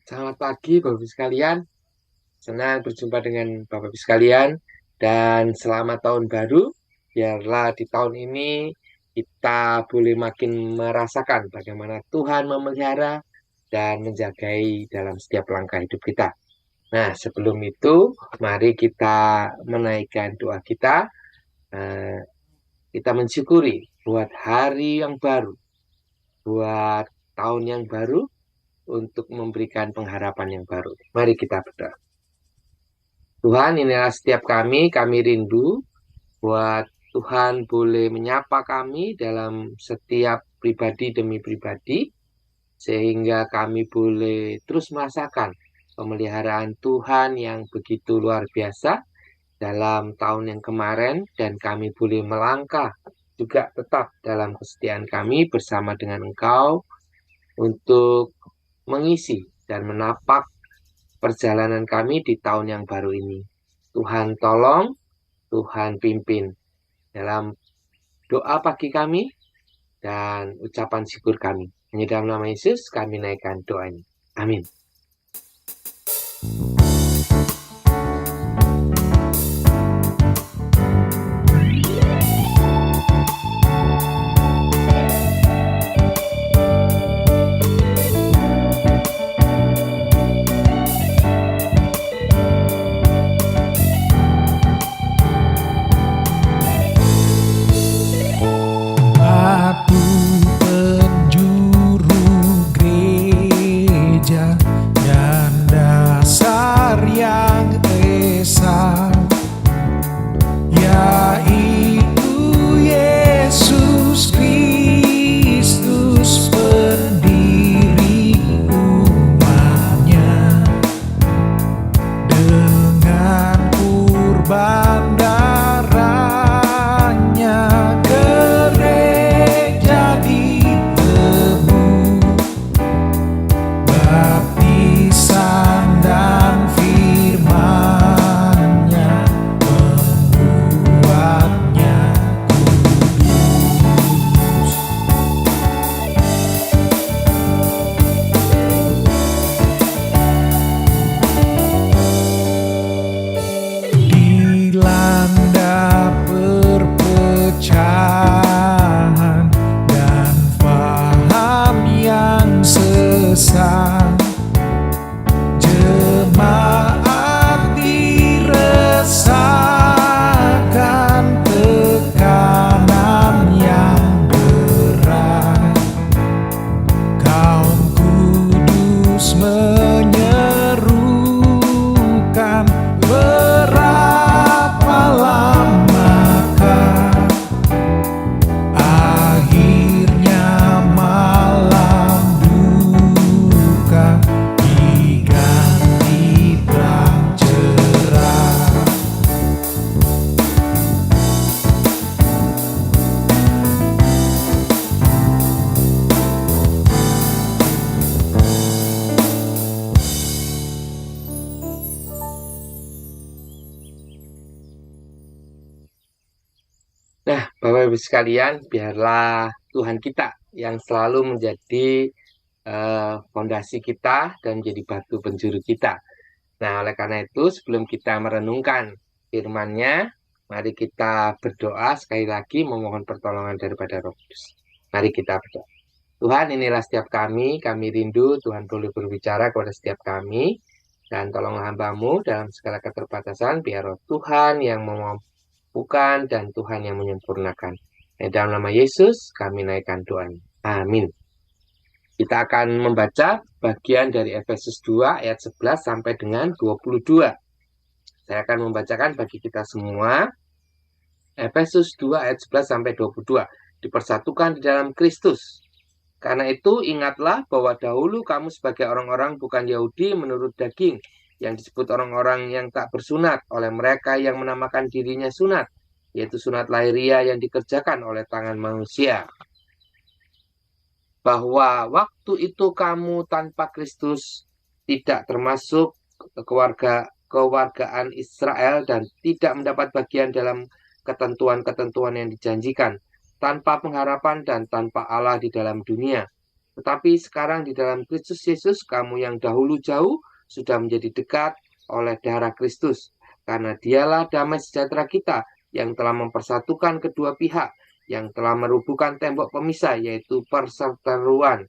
Selamat pagi Bapak Ibu sekalian, senang berjumpa dengan Bapak Ibu sekalian dan selamat tahun baru. Biarlah di tahun ini kita boleh makin merasakan bagaimana Tuhan memelihara dan menjagai dalam setiap langkah hidup kita. Nah, sebelum itu mari kita menaikkan doa kita. Eh, Kita mensyukuri buat hari yang baru, buat tahun yang baru, untuk memberikan pengharapan yang baru. Mari kita berdoa. Tuhan, inilah setiap kami rindu buat Tuhan boleh menyapa kami dalam setiap pribadi demi pribadi, sehingga kami boleh terus merasakan pemeliharaan Tuhan yang begitu luar biasa dalam tahun yang kemarin, dan kami boleh melangkah juga tetap dalam kesetiaan kami bersama dengan Engkau untuk mengisi dan menapak perjalanan kami di tahun yang baru ini. Tuhan tolong, Tuhan pimpin dalam doa pagi kami dan ucapan syukur kami. Hanya dalam nama Yesus kami naikkan doa ini. Amin. Aku penjuru gereja dan dasar yang esa, yaitu Yesus Kristus pendiri umatnya. Dengan kurban darahnya gereja ditebus, baptisan dan firman-Nya membuatnya kudus. Dilanda perpecahan dan faham yang sesat, jemaat diresahkan tekanan yang berat. Kaum kudus menyerukan, berapa lamakah akhirnya malam duka diganti terang cerah. Nah, Bapak Ibu sekalian, biarlah Tuhan kita yang selalu menjadi fondasi kita dan jadi batu penjuru kita. Nah, oleh karena itu, sebelum kita merenungkan firman-Nya, mari kita berdoa sekali lagi memohon pertolongan daripada Roh Kudus. Mari kita berdoa. Tuhan, inilah setiap kami rindu Tuhan boleh berbicara kepada setiap kami, dan tolonglah hamba-Mu dalam segala keterbatasan, biar Roh Tuhan yang memampukan dan Tuhan yang menyempurnakan. Dalam nama Yesus, kami naikkan doa. Amin. Kita akan membaca bagian dari Efesus 2 ayat 11 sampai dengan 22. Saya akan membacakan bagi kita semua. Efesus 2 ayat 11 sampai 22. Dipersatukan di dalam Kristus. Karena itu ingatlah bahwa dahulu kamu sebagai orang-orang bukan Yahudi menurut daging, yang disebut orang-orang yang tak bersunat oleh mereka yang menamakan dirinya sunat, yaitu sunat lahiriah yang dikerjakan oleh tangan manusia. Bahwa waktu itu kamu tanpa Kristus tidak termasuk kewargaan Israel dan tidak mendapat bagian dalam ketentuan-ketentuan yang dijanjikan, tanpa pengharapan dan tanpa Allah di dalam dunia. Tetapi sekarang di dalam Kristus Yesus, kamu yang dahulu jauh sudah menjadi dekat oleh darah Kristus. Karena dialah damai sejahtera kita yang telah mempersatukan kedua pihak, yang telah merubuhkan tembok pemisah, yaitu perseteruan.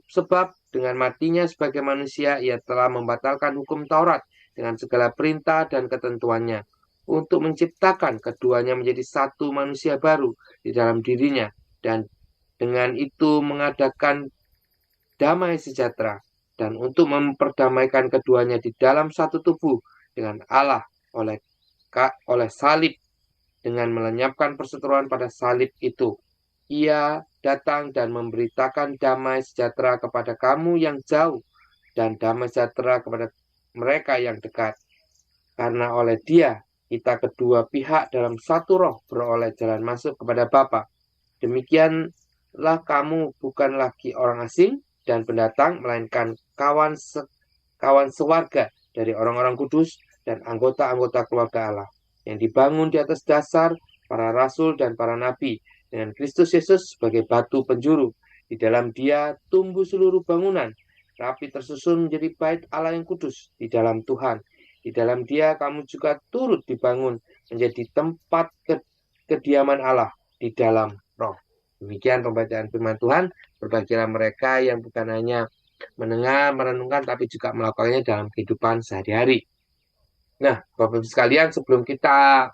Sebab dengan matinya sebagai manusia, ia telah membatalkan hukum Taurat dengan segala perintah dan ketentuannya, untuk menciptakan keduanya menjadi satu manusia baru di dalam dirinya, dan dengan itu mengadakan damai sejahtera, dan untuk memperdamaikan keduanya di dalam satu tubuh dengan Allah oleh salib, dengan melenyapkan perseteruan pada salib itu. Ia datang dan memberitakan damai sejahtera kepada kamu yang jauh dan damai sejahtera kepada mereka yang dekat. Karena oleh Dia kita kedua pihak dalam satu roh beroleh jalan masuk kepada Bapa. Demikianlah kamu bukan lagi orang asing dan pendatang, melainkan kawan sewarga dari orang-orang kudus dan anggota-anggota keluarga Allah, yang dibangun di atas dasar para rasul dan para nabi, dengan Kristus Yesus sebagai batu penjuru. Di dalam Dia tumbuh seluruh bangunan, rapi tersusun menjadi bait Allah yang kudus di dalam Tuhan. Di dalam Dia kamu juga turut dibangun menjadi tempat kediaman Allah di dalam Roh. Demikian pembacaan firman Tuhan. Berbahagialah mereka yang bukan hanya mendengar, merenungkan, tapi juga melakukannya dalam kehidupan sehari-hari. Nah, Bapak-Ibu sekalian, sebelum kita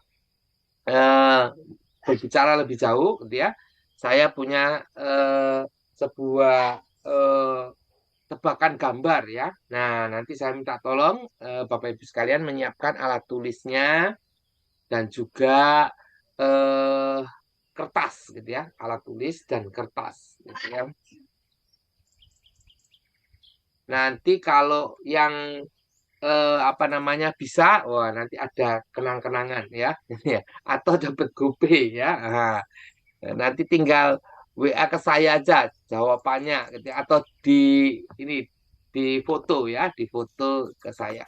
berbicara lebih jauh, gitu ya, saya punya sebuah tebakan gambar ya. Nah, nanti saya minta tolong Bapak-Ibu sekalian menyiapkan alat tulisnya dan juga kertas, gitu ya, alat tulis dan kertas, gitu ya. Nanti kalau yang bisa, wah nanti ada kenang-kenangan ya, atau dapat GoPay ya. Nah, nanti tinggal WA ke saya aja jawabannya, gitu ya. Atau ini di foto ya, di foto ke saya.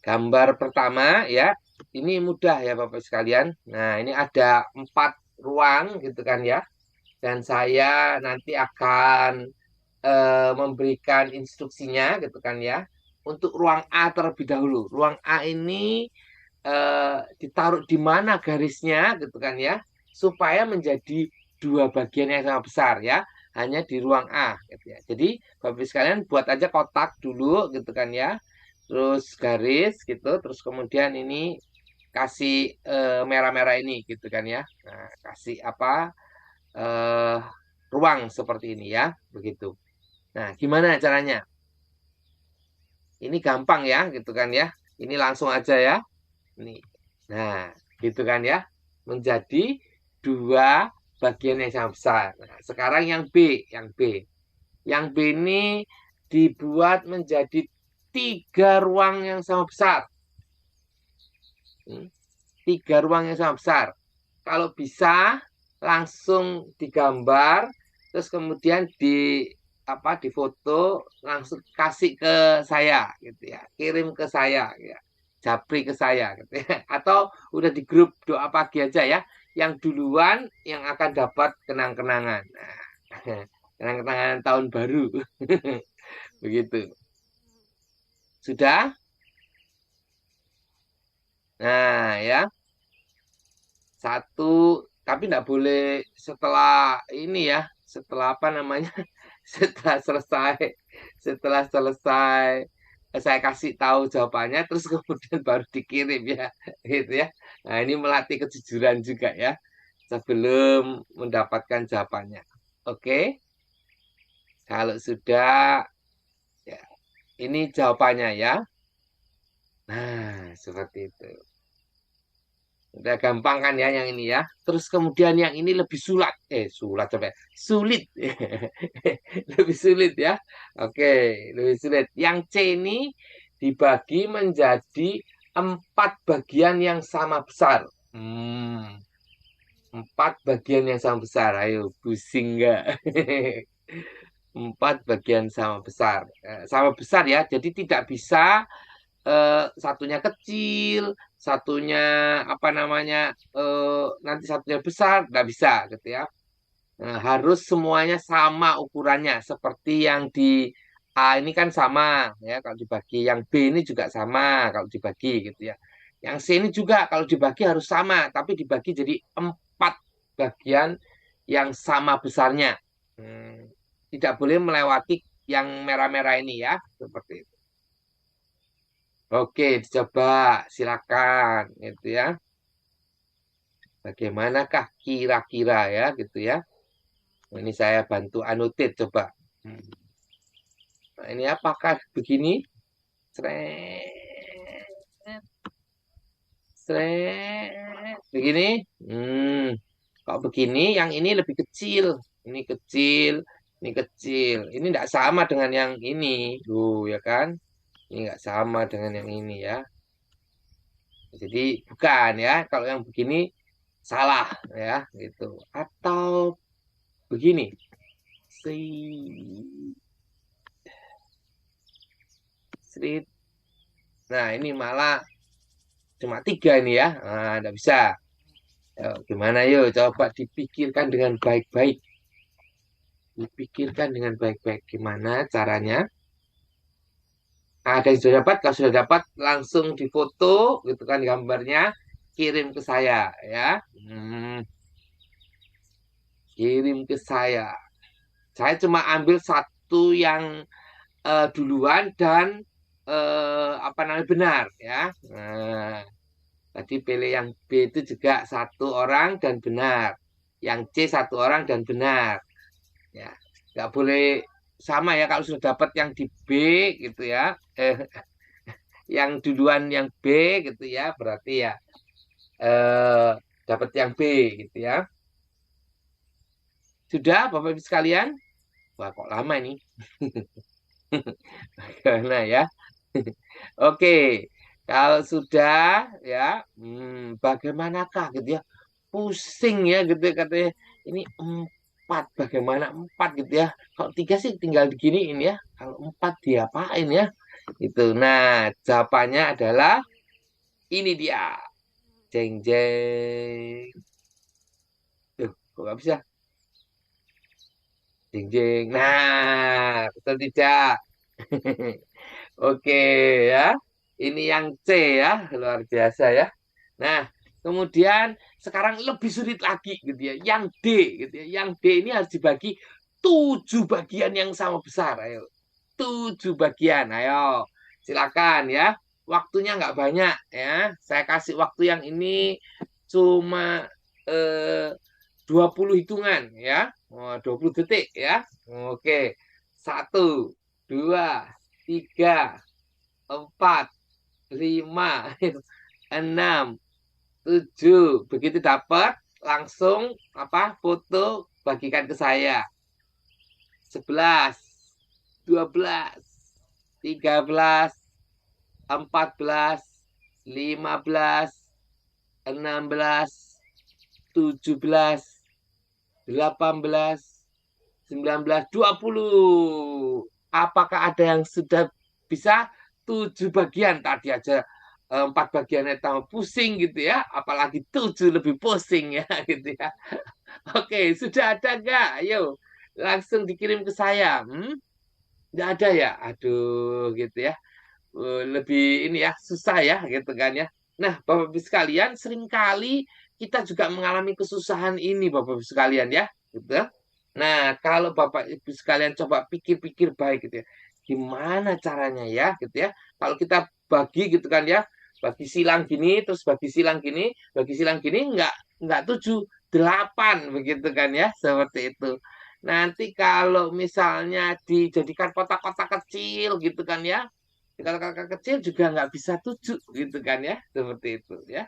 Gambar pertama ya, ini mudah ya Bapak sekalian. Nah, ini ada 4 ruang gitu kan ya, dan saya nanti akan memberikan instruksinya gitu kan ya. Untuk ruang A terlebih dahulu. Ruang A ini ditaruh di mana garisnya gitu kan ya, supaya menjadi 2 bagian yang sama besar ya. Hanya di ruang A gitu ya. Jadi Bapak sekalian buat aja kotak dulu gitu kan ya. Terus garis gitu, terus kemudian ini kasih merah-merah ini gitu kan ya. Nah, kasih eh, ruang seperti ini ya, begitu. Nah, gimana caranya? Ini gampang ya, gitu kan ya. Ini langsung aja ya. Ini. Nah, gitu kan ya. Menjadi 2 bagian yang sama besar. Nah, sekarang yang B, yang B. Yang B ini dibuat menjadi 3 ruang yang sama besar. 3 ruang yang sama besar. Kalau bisa langsung digambar, terus kemudian di foto, langsung kasih ke saya gitu ya, kirim ke saya ya, japri ke saya gitu ya. Atau udah di grup doa pagi aja ya, yang duluan yang akan dapat kenang-kenangan. Nah, kenang-kenangan tahun baru. Begitu. Sudah? Nah ya, satu, tapi enggak boleh setelah ini ya, setelah setelah selesai setelah selesai saya kasih tahu jawabannya, terus kemudian baru dikirim ya, gitu ya. Nah, ini melatih kejujuran juga ya, sebelum mendapatkan jawabannya. Oke, kalau sudah ya, ini jawabannya ya. Nah, seperti itu. Udah gampang kan ya yang ini ya. Terus kemudian yang ini lebih sulit coba. Sulit. Lebih sulit ya. Oke, lebih sulit. Yang C ini dibagi menjadi 4 bagian yang sama besar. 4 bagian yang sama besar. Ayo, pusing nggak? 4 bagian sama besar. Sama besar ya. Jadi tidak bisa satunya kecil, satunya nanti satunya besar, nggak bisa gitu ya. Nah, harus semuanya sama ukurannya seperti yang di A ini kan sama ya kalau dibagi, yang B ini juga sama kalau dibagi gitu ya. Yang C ini juga kalau dibagi harus sama, tapi dibagi jadi 4 bagian yang sama besarnya. Hmm, Tidak boleh melewati yang merah-merah ini ya, seperti itu. Oke, dicoba silakan gitu ya. Bagaimanakah kira-kira ya gitu ya. Ini saya bantu anotit coba. Hmm. Nah, ini apakah begini? Sret, sret, begini. Hmm. Kok begini? Yang ini lebih kecil. Ini kecil, ini kecil. Ini tidak sama dengan yang ini. Duh, ya kan? Ini nggak sama dengan yang ini ya. Jadi bukan ya. Kalau yang begini salah ya, gitu. Atau begini. Si, srit. Nah, ini malah cuma 3 ini ya. Nah, tidak bisa. Gimana yuk, coba dipikirkan dengan baik-baik. Dipikirkan dengan baik-baik. Gimana caranya? Ada yang sudah dapat, kalau sudah dapat langsung difoto, gitu kan gambarnya, kirim ke saya ya. Kirim ke saya. Saya cuma ambil satu yang duluan dan apa namanya benar ya. Nah, tadi pilih yang B itu juga satu orang dan benar. Yang C satu orang dan benar. Ya, nggak boleh sama ya kalau sudah dapat yang di B gitu ya. Yang duluan yang B gitu ya, berarti ya eh, dapat yang B gitu ya. Sudah Bapak Ibu sekalian? Wah, kok lama ini? Karena ya. Oke, kalau sudah ya, bagaimanakah gitu ya? Pusing ya gitu ya katanya. Ini 4, bagaimana 4 gitu ya? Kalau 3 sih tinggal diginiin ya. Kalau 4 diapain ya? Itu. Nah, jawabannya adalah ini dia. Jeng jeng. Tuh, kok nggak bisa? Jeng jeng. Nah, betul tidak? Oke ya. Ini yang C ya, luar biasa ya. Nah, kemudian sekarang lebih sulit lagi gitu ya. Yang D gitu ya. Yang D ini harus dibagi 7 bagian yang sama besar. Ayo. 7 bagian. Ayo. Silakan ya. Waktunya nggak banyak ya. Saya kasih waktu yang ini cuma eh, 20 hitungan ya. Oh, 20 detik ya. Oke. Satu, dua, tiga, empat, lima, enam, tujuh. Begitu dapat, langsung apa foto bagikan ke saya. 11, 12, 13, 14, 15, 16, 17, 18, 19, 20. Apakah ada yang sudah bisa 7 bagian? Tadi aja 4 bagiannya tambah pusing gitu ya. Apalagi 7 lebih pusing ya gitu ya. Oke, sudah ada nggak? Ayo, langsung dikirim ke saya. Nggak ada ya? Aduh, gitu ya. Lebih ini ya, susah ya gitu kan ya. Nah, Bapak-Ibu sekalian, seringkali kita juga mengalami kesusahan ini, Bapak-Ibu sekalian ya. Gitu. Nah, kalau Bapak Ibu sekalian coba pikir-pikir baik gitu ya. Gimana caranya ya gitu ya. Kalau kita bagi gitu kan ya, bagi silang gini, terus bagi silang gini, bagi silang gini enggak 7, 8 begitu kan ya, seperti itu. Nanti kalau misalnya dijadikan kotak-kotak kecil gitu kan ya, di kotak-kotak kecil juga nggak bisa 7 gitu kan ya, seperti itu ya.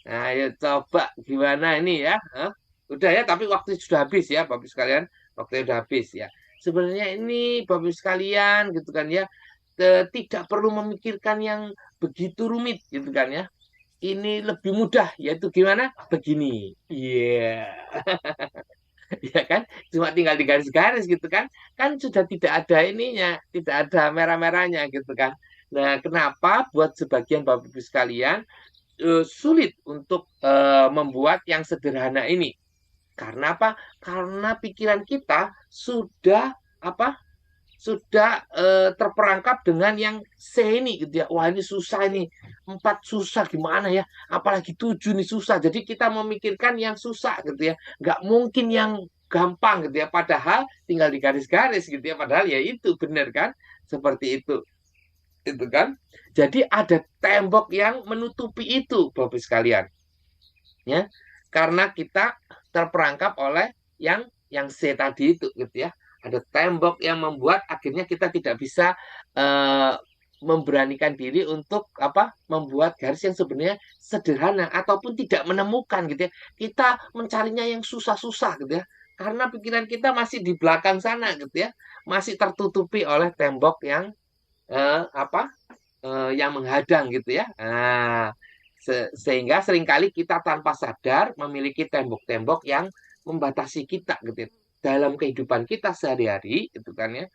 Nah, ayo coba gimana ini ya? Hah? Udah ya, tapi waktu sudah habis ya, Bapak sekalian. Waktu sudah habis ya. Sebenarnya ini Bapak sekalian gitu kan ya, tidak perlu memikirkan yang begitu rumit gitu kan ya. Ini lebih mudah, yaitu gimana? Begini. Iya, ya kan? Cuma tinggal di garis-garis gitu kan. Kan sudah tidak ada ininya, tidak ada merah-merahnya gitu kan. Nah, kenapa buat sebagian Bapak Ibu sekalian sulit untuk membuat yang sederhana ini. Karena apa? Karena pikiran kita sudah apa? Sudah terperangkap dengan yang C ini gitu ya. Wah ini susah ini. 4 susah gimana ya? Apalagi 7 nih susah. Jadi kita memikirkan yang susah gitu ya. Nggak mungkin yang gampang gitu ya. Padahal tinggal di garis-garis gitu ya. Padahal ya itu benar kan? Seperti itu. Itu kan. Jadi ada tembok yang menutupi itu Bapak sekalian. Ya. Karena kita terperangkap oleh yang C tadi itu gitu ya. Ada tembok yang membuat akhirnya kita tidak bisa eh, memberanikan diri untuk apa membuat garis yang sebenarnya sederhana ataupun tidak menemukan gitu ya. Kita mencarinya yang susah-susah gitu ya. Karena pikiran kita masih di belakang sana gitu ya. Masih tertutupi oleh tembok yang apa yang menghadang gitu ya. Nah, sehingga seringkali kita tanpa sadar memiliki tembok-tembok yang membatasi kita gitu ya. Dalam kehidupan kita sehari-hari gitu kan ya.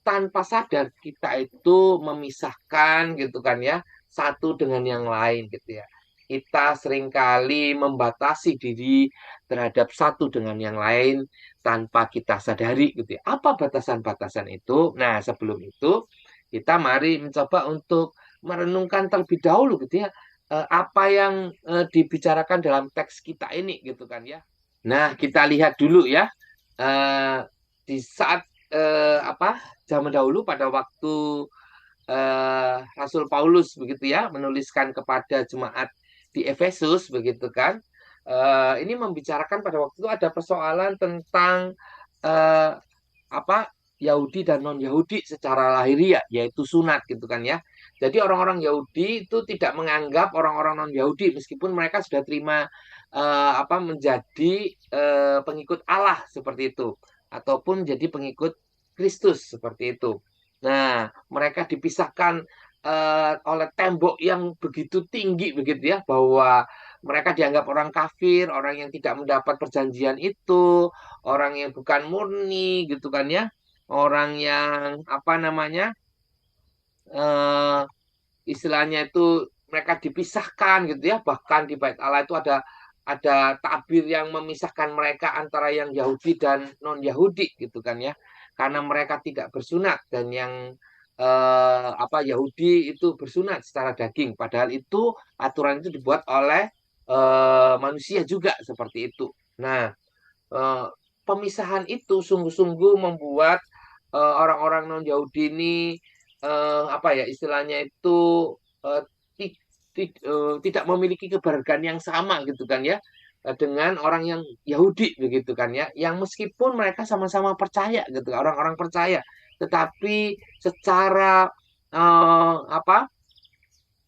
Tanpa sadar kita itu memisahkan gitu kan ya satu dengan yang lain gitu ya. Kita seringkali membatasi diri terhadap satu dengan yang lain tanpa kita sadari gitu ya. Apa batasan-batasan itu? Nah, sebelum itu kita mari mencoba untuk merenungkan terlebih dahulu gitu ya. Apa yang dibicarakan dalam teks kita ini gitu kan ya. Nah, kita lihat dulu ya. Eh, di saat apa zaman dahulu pada waktu Rasul Paulus begitu ya menuliskan kepada jemaat di Efesus begitu kan. Ini membicarakan pada waktu itu ada persoalan tentang eh, apa Yahudi dan non Yahudi secara lahiriah yaitu sunat gitu kan ya. Jadi orang-orang Yahudi itu tidak menganggap orang-orang non Yahudi meskipun mereka sudah terima apa menjadi pengikut Allah seperti itu ataupun jadi pengikut Kristus seperti itu. Nah, mereka dipisahkan oleh tembok yang begitu tinggi begitu ya bahwa mereka dianggap orang kafir, orang yang tidak mendapat perjanjian itu, orang yang bukan murni gitu kan ya, orang yang apa namanya eh, istilahnya itu mereka dipisahkan gitu ya, bahkan di Bait Allah itu ada tabir yang memisahkan mereka antara yang Yahudi dan non Yahudi gitu kan ya, karena mereka tidak bersunat dan yang apa Yahudi itu bersunat secara daging, padahal itu aturan itu dibuat oleh manusia juga seperti itu. Nah, eh, pemisahan itu sungguh-sungguh membuat orang-orang non-Yahudi ini apa ya istilahnya itu eh, tidak memiliki keberagaman yang sama gitu kan ya dengan orang yang Yahudi begitu kan ya yang meskipun mereka sama-sama percaya gitu orang-orang percaya tetapi secara apa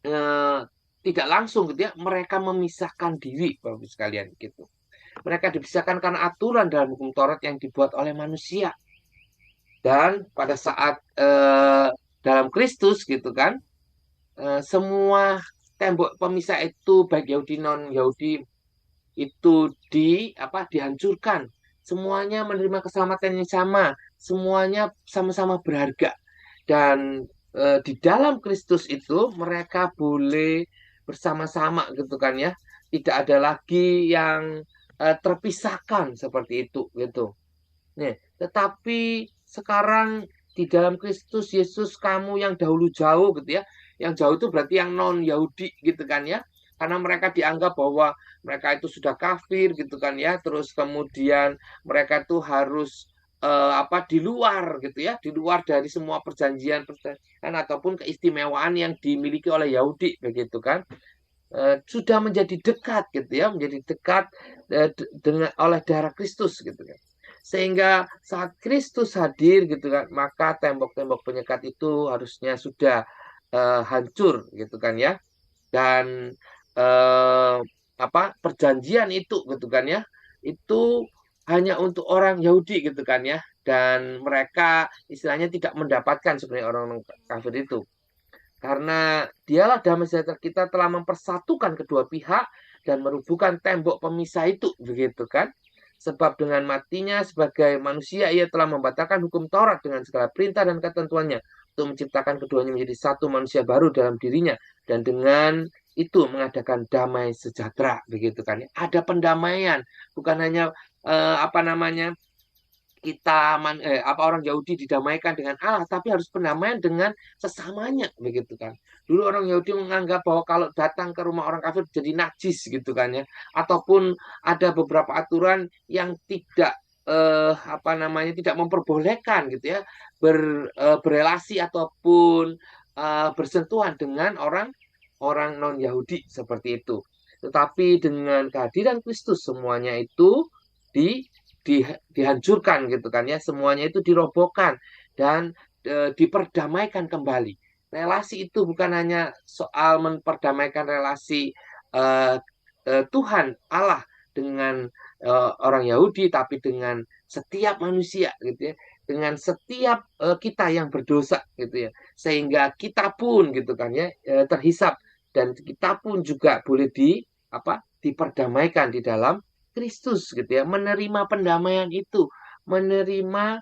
eh, tidak langsung gitu ya mereka memisahkan diri Bapak sekalian gitu. Mereka dipisahkan karena aturan dalam hukum Taurat yang dibuat oleh manusia. Dan pada saat dalam Kristus gitu kan, semua tembok pemisah itu baik Yahudi non Yahudi itu dihancurkan. Semuanya menerima keselamatan yang sama, semuanya sama-sama berharga. Dan di dalam Kristus itu mereka boleh bersama-sama gitu kan ya. Tidak ada lagi yang terpisahkan seperti itu gitu. Nih, tetapi sekarang di dalam Kristus Yesus kamu yang dahulu jauh gitu ya. Yang jauh itu berarti yang non Yahudi gitu kan ya. Karena mereka dianggap bahwa mereka itu sudah kafir gitu kan ya. Terus kemudian mereka itu harus apa di luar gitu ya, di luar dari semua perjanjian ataupun keistimewaan yang dimiliki oleh Yahudi begitu kan. Sudah menjadi dekat gitu ya, menjadi dekat dengan oleh darah Kristus gitu kan. Sehingga saat Kristus hadir gitu kan, maka tembok-tembok penyekat itu harusnya sudah hancur gitu kan ya. Dan eh, apa perjanjian itu gitu kan ya, itu hanya untuk orang Yahudi gitu kan ya. Dan mereka istilahnya tidak mendapatkan sebenarnya orang-orang kafir itu. Karena dialah damai sejahtera kita telah mempersatukan kedua pihak dan merubuhkan tembok pemisah itu, begitu kan? Sebab dengan matinya sebagai manusia ia telah membatalkan hukum Taurat dengan segala perintah dan ketentuannya untuk menciptakan keduanya menjadi satu manusia baru dalam dirinya dan dengan itu mengadakan damai sejahtera begitu kan ya. Ada pendamaian bukan hanya apa namanya, orang Yahudi didamaikan dengan Allah, tapi harus pendamaian dengan sesamanya, begitu kan. Dulu orang Yahudi menganggap bahwa kalau datang ke rumah orang kafir jadi najis, gitu kan ya, ataupun ada beberapa aturan yang tidak apa namanya, tidak memperbolehkan, gitu ya, berelasi ataupun bersentuhan dengan orang orang non Yahudi seperti itu. Tetapi dengan kehadiran Kristus semuanya itu di dihancurkan, gitu kan ya, semuanya itu dirobohkan dan diperdamaikan kembali. Relasi itu bukan hanya soal memperdamaikan relasi eh, Tuhan Allah dengan orang Yahudi, tapi dengan setiap manusia, gitu ya, dengan setiap kita yang berdosa, gitu ya, sehingga kita pun, gitu kan ya, terhisap, dan kita pun juga boleh diperdamaikan di dalam Kristus, gitu ya, menerima pendamaian itu, menerima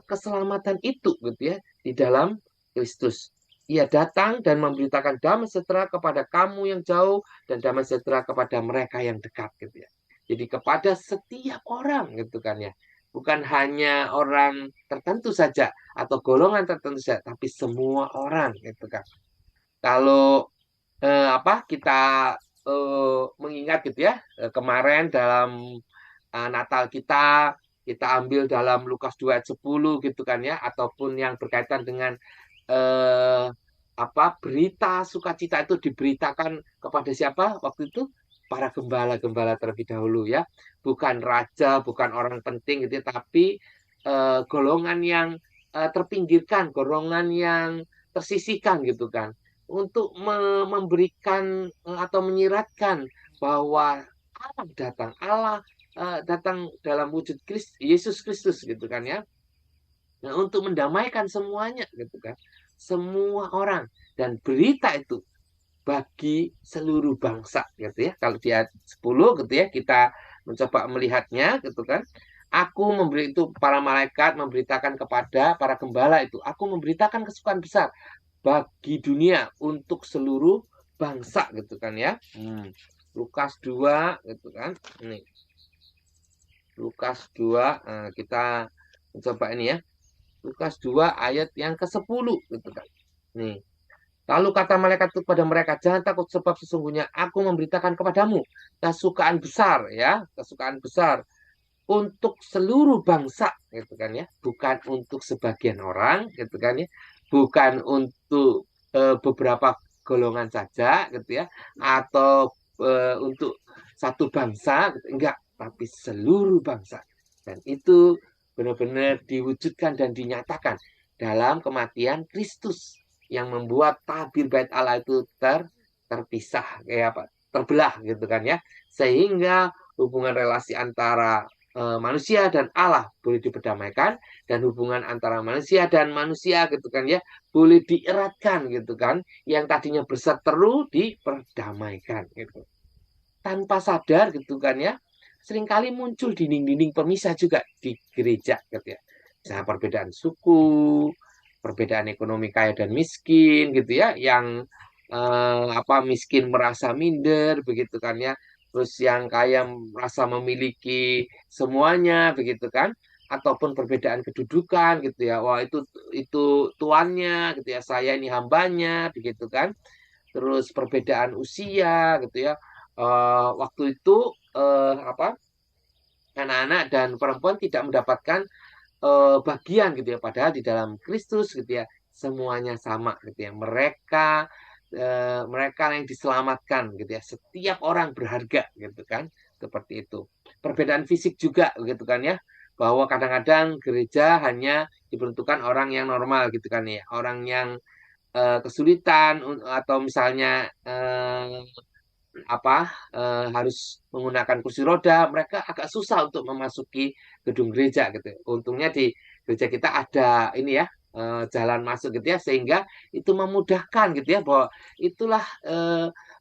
keselamatan itu, gitu ya, di dalam Kristus. Ia datang dan memberitakan damai sejahtera kepada kamu yang jauh dan damai sejahtera kepada mereka yang dekat, gitu ya. Jadi kepada setiap orang, gitu kan ya. Bukan hanya orang tertentu saja atau golongan tertentu saja, tapi semua orang, gitu kan. Kalau kita mengingat, gitu ya, kemarin dalam Natal kita ambil dalam Lukas 2 ayat 10, gitu kan ya, ataupun yang berkaitan dengan eh, berita sukacita itu diberitakan kepada siapa waktu itu? Para gembala-gembala terlebih dahulu, ya, bukan raja, bukan orang penting, gitu ya, tapi golongan yang terpinggirkan, golongan yang tersisihkan, gitu kan, untuk memberikan atau menyiratkan bahwa Allah datang dalam wujud Yesus Kristus, gitu kan ya. Nah, untuk mendamaikan semuanya, gitu kan. Semua orang, dan berita itu bagi seluruh bangsa, gitu ya. Kalau di ayat 10, gitu ya, kita mencoba melihatnya, gitu kan. Aku memberi itu, para malaikat memberitakan kepada para gembala itu, aku memberitakan kesukaan besar bagi dunia untuk seluruh bangsa, gitu kan ya. Lukas 2, gitu kan. Ini Lukas 2, kita mencoba ini ya. Lukas 2 ayat yang ke-10, gitu kan. Nih. Lalu kata malaikat itu kepada mereka, jangan takut sebab sesungguhnya aku memberitakan kepadamu kesukaan besar, ya, kesukaan besar untuk seluruh bangsa, gitu kan ya, bukan untuk sebagian orang, gitu kan ya, bukan untuk beberapa golongan saja, gitu ya, atau untuk satu bangsa, gitu. Enggak, tapi seluruh bangsa. Dan itu benar-benar diwujudkan dan dinyatakan dalam kematian Kristus yang membuat tabir bait Allah itu terpisah, kayak apa, terbelah, gitu kan ya, sehingga hubungan relasi antara manusia dan Allah boleh diperdamaikan, dan hubungan antara manusia dan manusia, gitu kan ya, boleh dieratkan, gitu kan, yang tadinya berseteru diperdamaikan, gitu, tanpa sadar, gitu kan ya, seringkali muncul dinding-dinding pemisah juga di gereja, gitu ya, misalnya perbedaan suku, perbedaan ekonomi kaya dan miskin, gitu ya, yang miskin merasa minder, begitu kan ya, terus yang kaya merasa memiliki semuanya, begitu kan, ataupun perbedaan kedudukan, gitu ya, wah itu tuannya, gitu ya, saya ini hambanya, begitu kan, terus perbedaan usia, gitu ya. Waktu itu anak-anak dan perempuan tidak mendapatkan bagian, gitu ya, padahal di dalam Kristus, gitu ya, semuanya sama, gitu ya, mereka yang diselamatkan, gitu ya, setiap orang berharga, gitu kan, seperti itu. Perbedaan fisik juga, gitu kan ya, bahwa kadang-kadang gereja hanya diperuntukkan orang yang normal, gitu kan ya, orang yang kesulitan, atau misalnya harus menggunakan kursi roda, mereka agak susah untuk memasuki gedung gereja, gitu. Untungnya di gereja kita ada ini ya, jalan masuk, gitu ya, sehingga itu memudahkan, gitu ya, bahwa itulah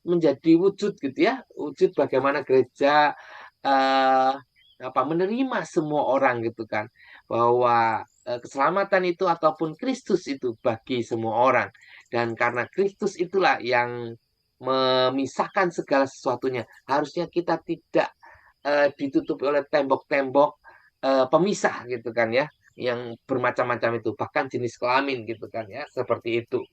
menjadi wujud, gitu ya, wujud bagaimana gereja eh, menerima semua orang, gitu kan, bahwa keselamatan itu ataupun Kristus itu bagi semua orang, dan karena Kristus itulah yang memisahkan segala sesuatunya. Harusnya kita tidak ditutupi oleh tembok-tembok pemisah gitu kan ya, yang bermacam-macam itu, bahkan jenis kelamin gitu kan ya, seperti itu.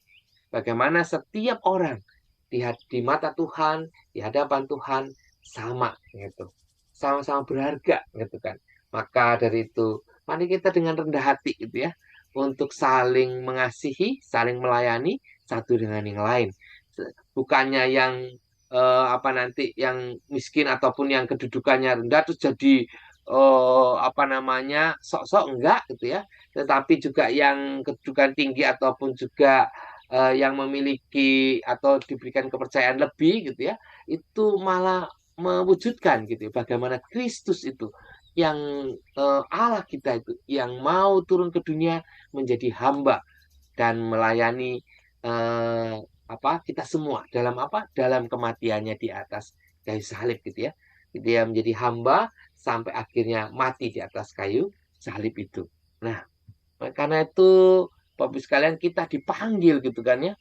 Bagaimana setiap orang di mata Tuhan, di hadapan Tuhan sama gitu. Sama-sama berharga gitu kan. Maka dari itu, mari kita dengan rendah hati gitu ya untuk saling mengasihi, saling melayani satu dengan yang lain. Bukannya yang apa nanti yang miskin ataupun yang kedudukannya rendah terus jadi apa namanya sok-sok enggak gitu ya. Tetapi juga yang kedudukan tinggi ataupun juga yang memiliki atau diberikan kepercayaan lebih gitu ya, itu malah mewujudkan gitu ya, bagaimana Kristus itu yang Allah kita itu yang mau turun ke dunia menjadi hamba dan melayani eh, kita semua dalam dalam kematiannya di atas kayu salib gitu ya. Dia menjadi hamba sampai akhirnya mati di atas kayu salib itu. Nah, karena itu Bapak Ibu sekalian kita dipanggil gitu kan ya.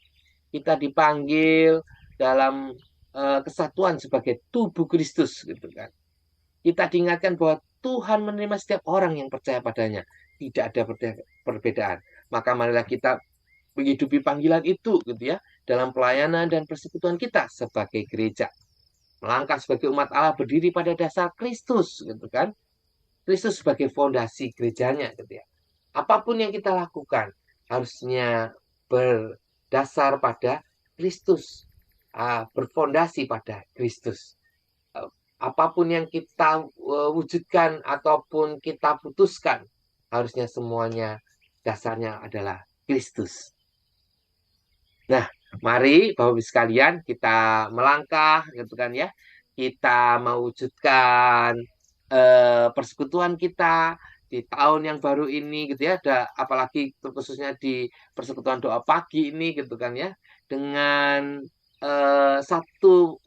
Kita dipanggil dalam kesatuan sebagai tubuh Kristus gitu kan. Kita diingatkan bahwa Tuhan menerima setiap orang yang percaya padanya. Tidak ada perbedaan. Maka marilah kita menghidupi panggilan itu gitu ya dalam pelayanan dan persekutuan kita sebagai gereja. Melangkah sebagai umat Allah berdiri pada dasar Kristus gitu kan. Kristus sebagai fondasi gerejanya gitu ya. Apapun yang kita lakukan harusnya berdasar pada Kristus, berfondasi pada Kristus. Apapun yang kita wujudkan ataupun kita putuskan, harusnya semuanya dasarnya adalah Kristus. Nah, mari Bapak Ibu sekalian kita melangkah gitu kan ya. Kita mewujudkan persekutuan kita di tahun yang baru ini gitu ya. Ada apalagi khususnya di persekutuan doa pagi ini gitu kan ya. Dengan satu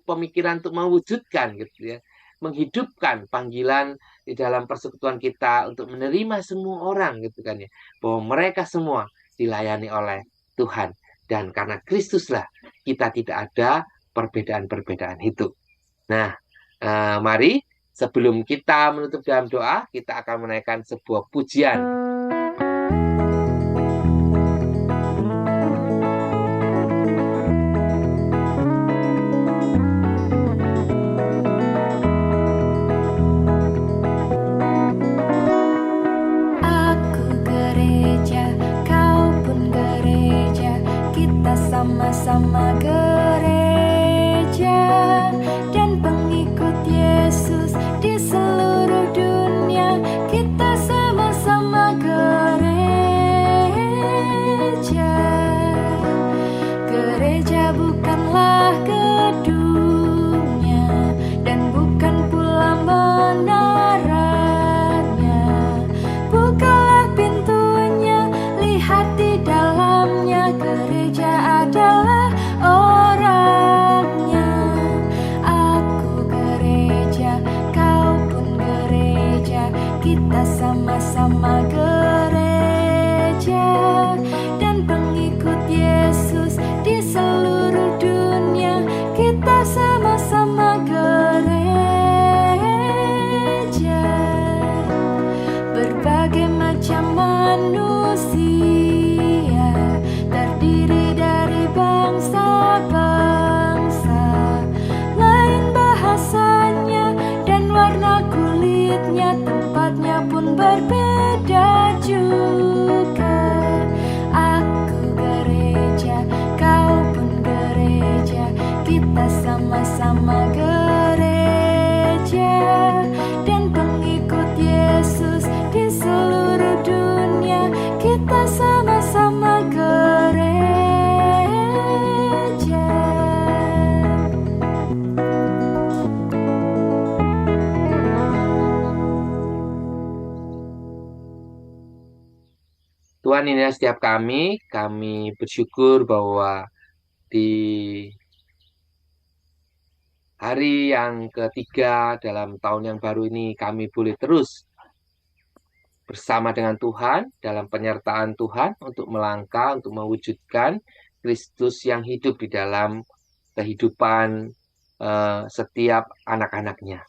pemikiran untuk mewujudkan gitu ya. Menghidupkan panggilan di dalam persekutuan kita untuk menerima semua orang gitu kan ya. Bahwa mereka semua dilayani oleh Tuhan. Dan karena Kristuslah kita tidak ada perbedaan-perbedaan itu. Nah, mari sebelum kita menutup dalam doa, kita akan menaikkan sebuah pujian. Sama-sama gereja dan pengikut Yesus di seluruh dunia. Kita sama-sama gereja. Gereja bukanlah gedungnya dan bukan pula menaranya. Bukalah pintunya, lihat di dalamnya. Gereja adalah orangnya. Aku gereja, kau pun gereja. Kita sama-sama gereja dan pengikut Yesus di seluruh dunia. Kita sama-sama gereja. Berbagai macam manusia terdiri dari bangsa-bangsa, lain bahasanya dan warna kulitnya, tempatnya pun berbeda juga. Aku gereja, kau pun gereja, kita sama-sama gereja dan pengikut Yesus di seluruh dunia. Kita sama-sama gereja. Tuhan ini setiap kami bersyukur bahwa di hari yang ketiga dalam tahun yang baru ini kami boleh terus bersama dengan Tuhan dalam penyertaan Tuhan untuk melangkah, untuk mewujudkan Kristus yang hidup di dalam kehidupan setiap anak-anaknya.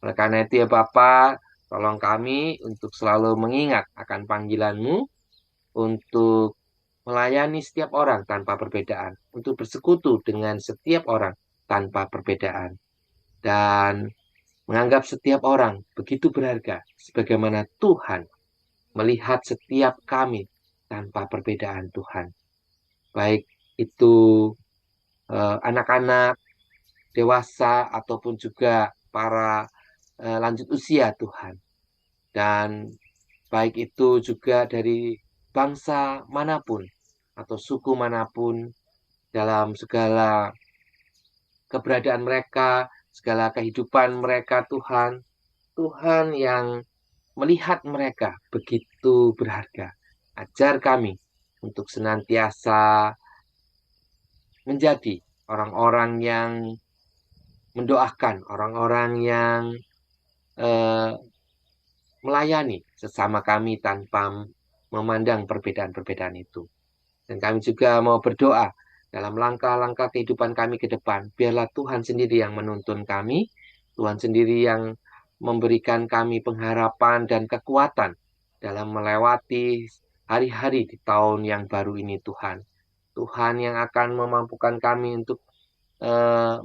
Oleh karena itu ya Bapa, tolong kami untuk selalu mengingat akan panggilan-Mu untuk melayani setiap orang tanpa perbedaan, untuk bersekutu dengan setiap orang tanpa perbedaan, dan menganggap setiap orang begitu berharga, sebagaimana Tuhan melihat setiap kami tanpa perbedaan Tuhan. Baik itu anak-anak, dewasa, ataupun juga para lanjut usia Tuhan. Dan baik itu juga dari bangsa manapun atau suku manapun, dalam segala keberadaan mereka, segala kehidupan mereka Tuhan, Tuhan yang melihat mereka begitu berharga. Ajar kami untuk senantiasa menjadi orang-orang yang mendoakan, orang-orang yang melayani sesama kami tanpa memandang perbedaan-perbedaan itu. Dan kami juga mau berdoa dalam langkah-langkah kehidupan kami ke depan. Biarlah Tuhan sendiri yang menuntun kami, Tuhan sendiri yang memberikan kami pengharapan dan kekuatan dalam melewati hari-hari di tahun yang baru ini Tuhan. Tuhan yang akan memampukan kami untuk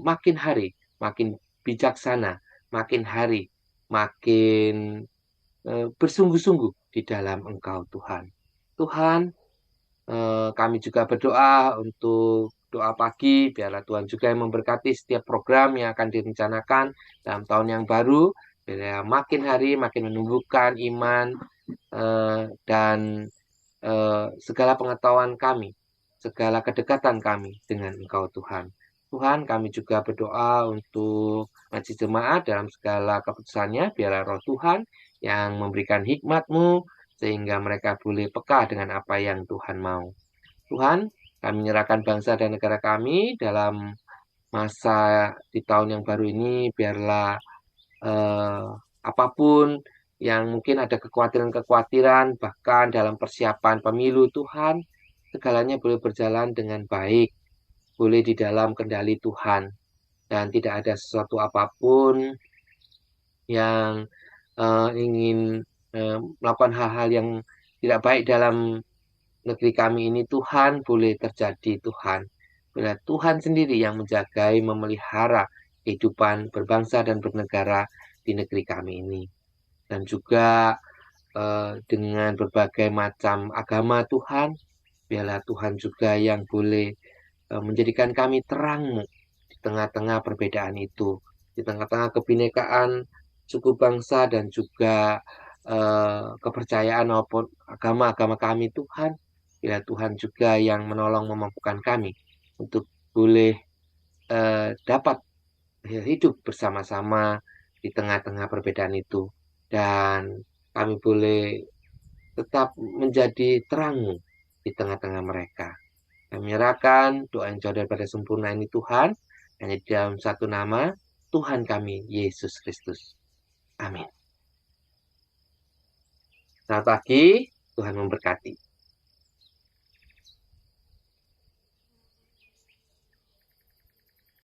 makin hari, makin bijaksana, makin hari, makin bersungguh-sungguh di dalam Engkau Tuhan. Tuhan, kami juga berdoa untuk doa pagi, biarlah Tuhan juga yang memberkati setiap program yang akan direncanakan dalam tahun yang baru, biarlah makin hari makin menumbuhkan iman dan segala pengetahuan kami, segala kedekatan kami dengan Engkau Tuhan. Tuhan, kami juga berdoa untuk majelis jemaat dalam segala keputusannya, biarlah Roh Tuhan yang memberikan hikmat-Mu sehingga mereka boleh peka dengan apa yang Tuhan mau. Tuhan, kami menyerahkan bangsa dan negara kami dalam masa di tahun yang baru ini, biarlah apapun yang mungkin ada kekhawatiran-kekhawatiran, bahkan dalam persiapan pemilu Tuhan, segalanya boleh berjalan dengan baik, boleh di dalam kendali Tuhan, dan tidak ada sesuatu apapun yang ingin melakukan hal-hal yang tidak baik dalam negeri kami ini. Tuhan, boleh terjadi Tuhan. Bila Tuhan sendiri yang menjagai, memelihara kehidupan berbangsa dan bernegara di negeri kami ini. Dan juga dengan berbagai macam agama Tuhan, biarlah Tuhan juga yang boleh menjadikan kami terang-Mu di tengah-tengah perbedaan itu, di tengah-tengah kebinekaan suku bangsa dan juga kepercayaan maupun agama-agama kami Tuhan. Biarlah Tuhan juga yang menolong memampukan kami untuk boleh dapat hidup bersama-sama di tengah-tengah perbedaan itu, dan kami boleh tetap menjadi terang di tengah-tengah mereka. Kami menyerahkan doa yang jauh daripada sempurna ini Tuhan, hanya di dalam satu nama, Tuhan kami, Yesus Kristus. Amin. Selamat pagi, Tuhan memberkati.